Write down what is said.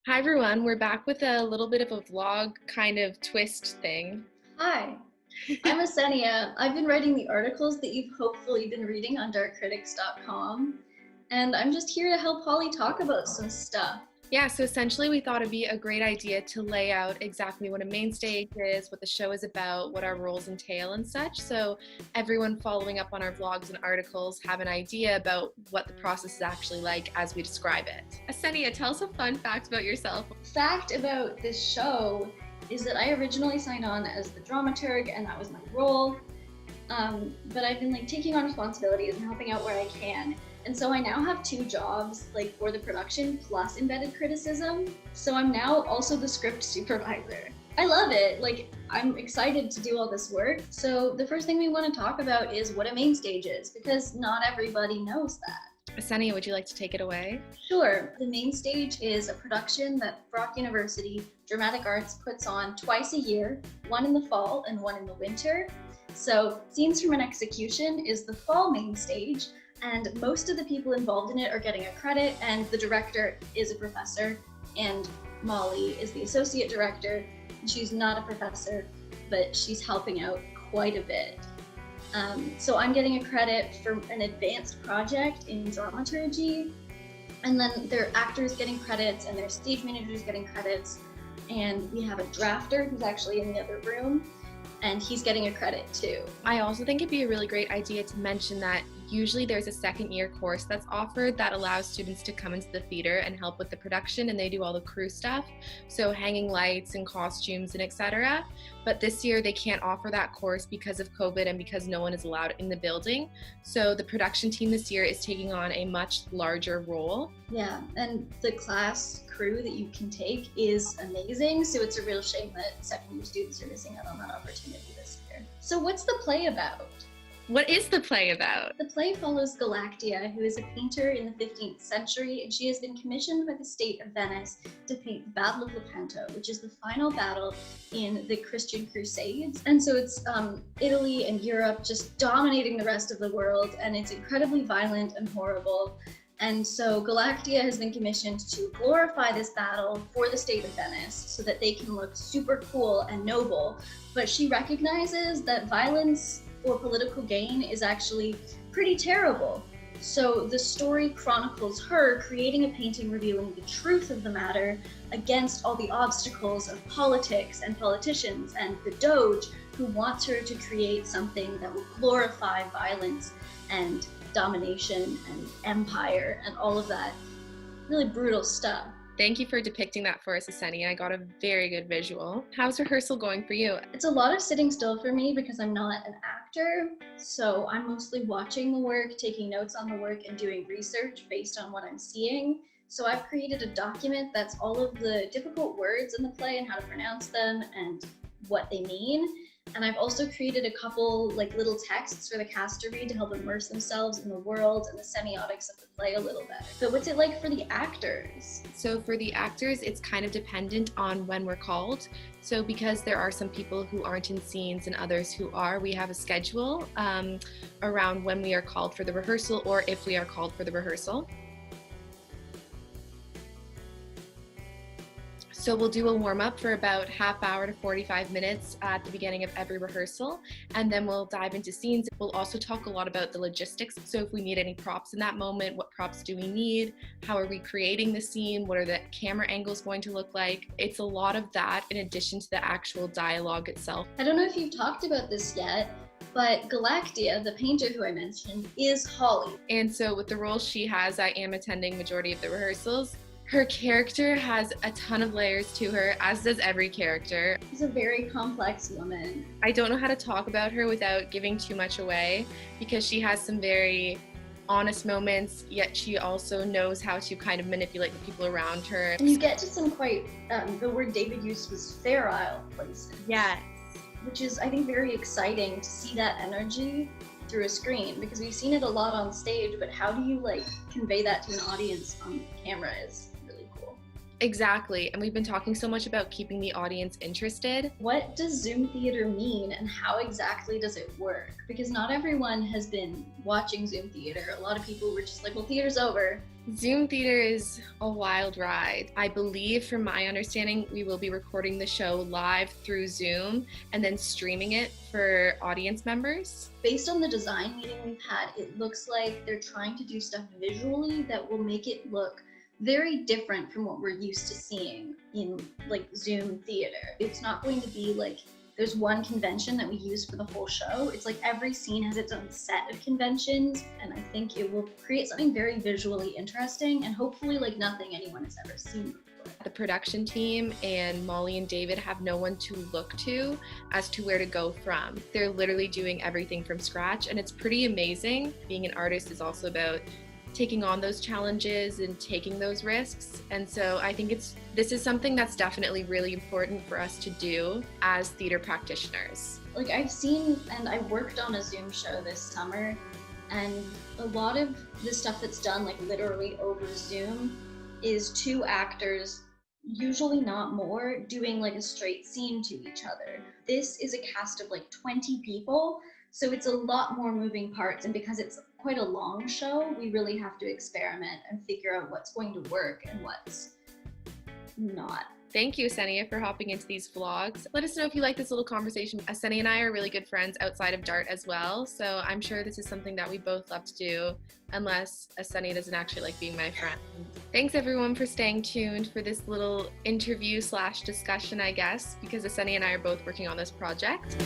Hi everyone, we're back with a little bit of a vlog kind of twist thing. Hi, I'm Asenia. I've been writing the articles that you've hopefully been reading on dartcritics.com, and I'm just here to help Holly talk about some stuff. Yeah, so essentially we thought it'd be a great idea to lay out exactly what a main stage is, what the show is about, what our roles entail and such, so everyone following up on our vlogs and articles have an idea about what the process is actually like as we describe it. Asenia, tell us a fun fact about yourself. Fact about this show is that I originally signed on as the dramaturg, and that was my role. But I've been taking on responsibilities and helping out where I can. And so I now have two jobs for the production plus embedded criticism. So I'm now also the script supervisor. I love it. I'm excited to do all this work. So the first thing we want to talk about is what a main stage is, because not everybody knows that. Asenia, would you like to take it away? Sure. The main stage is a production that Brock University Dramatic Arts puts on twice a year, one in the fall and one in the winter. So Scenes from an Execution is the fall main stage, and most of the people involved in it are getting a credit, and the director is a professor, and Molly is the associate director. She's not a professor, but she's helping out quite a bit. So I'm getting a credit for an advanced project in dramaturgy, and then there are actors getting credits and there are stage managers getting credits, and we have a drafter who's actually in the other room, and he's getting a credit too. I also think it'd be a really great idea to mention that usually there's a second year course that's offered that allows students to come into the theater and help with the production, and they do all the crew stuff, so hanging lights and costumes and etc. But this year they can't offer that course because of COVID and because no one is allowed in the building. So the production team this year is taking on a much larger role. Yeah, and the class crew that you can take is amazing, so it's a real shame that second year students are missing out on that opportunity this year. So what's the play about? What is the play about? The play follows Galactia, who is a painter in the 15th century, and she has been commissioned by the state of Venice to paint the Battle of Lepanto, which is the final battle in the Christian Crusades. And so it's Italy and Europe just dominating the rest of the world, and it's incredibly violent and horrible. And so Galactia has been commissioned to glorify this battle for the state of Venice so that they can look super cool and noble. But she recognizes that violence or political gain is actually pretty terrible. So the story chronicles her creating a painting revealing the truth of the matter against all the obstacles of politics and politicians and the Doge, who wants her to create something that will glorify violence and domination and empire and all of that really brutal stuff. Thank you for depicting that for us, Asenia. I got a very good visual. How's rehearsal going for you? It's a lot of sitting still for me because I'm not an actor, so I'm mostly watching the work, taking notes on the work, and doing research based on what I'm seeing. So I've created a document that's all of the difficult words in the play and how to pronounce them and what they mean. And I've also created a couple little texts for the cast to read to help immerse themselves in the world and the semiotics of the play a little better. So what's it like for the actors? So for the actors, it's kind of dependent on when we're called. So because there are some people who aren't in scenes and others who are, we have a schedule around when we are called for the rehearsal or if we are called for the rehearsal. So we'll do a warm-up for about half hour to 45 minutes at the beginning of every rehearsal, and then we'll dive into scenes. We'll also talk a lot about the logistics. So if we need any props in that moment, what props do we need? How are we creating the scene? What are the camera angles going to look like? It's a lot of that in addition to the actual dialogue itself. I don't know if you've talked about this yet, but Galactia, the painter who I mentioned, is Holly. And so with the role she has, I am attending majority of the rehearsals. Her character has a ton of layers to her, as does every character. She's a very complex woman. I don't know how to talk about her without giving too much away because she has some very honest moments, yet she also knows how to kind of manipulate the people around her. And you get to some quite, the word David used was ferile places. Yes. Which is, I think, very exciting to see that energy through a screen, because we've seen it a lot on stage, but how do you convey that to an audience on camera is really cool. Exactly, and we've been talking so much about keeping the audience interested. What does Zoom theater mean, and how exactly does it work? Because not everyone has been watching Zoom theater. A lot of people were just like, well, theater's over, Zoom theater is a wild ride. I believe, from my understanding, we will be recording the show live through Zoom and then streaming it for audience members. Based on the design meeting we've had, it looks like they're trying to do stuff visually that will make it look very different from what we're used to seeing in like Zoom theater. It's not going to be like there's one convention that we use for the whole show. It's like every scene has its own set of conventions, and I think it will create something very visually interesting and hopefully like nothing anyone has ever seen before. The production team and Molly and David have no one to look to as to where to go from. They're literally doing everything from scratch, and it's pretty amazing. Being an artist is also about taking on those challenges and taking those risks. And so I think this is something that's definitely really important for us to do as theater practitioners. Like I've seen and I worked on a Zoom show this summer, and a lot of the stuff that's done like literally over Zoom is two actors, usually not more, doing like a straight scene to each other. This is a cast of like 20 people, so it's a lot more moving parts, and because it's quite a long show, we really have to experiment and figure out what's going to work and what's not. Thank you, Asenia, for hopping into these vlogs. Let us know if you like this little conversation. Asenia and I are really good friends outside of DART as well, so I'm sure this is something that we both love to do, unless Asenia doesn't actually like being my friend. Thanks everyone for staying tuned for this little interview / discussion, I guess, because Asenia and I are both working on this project.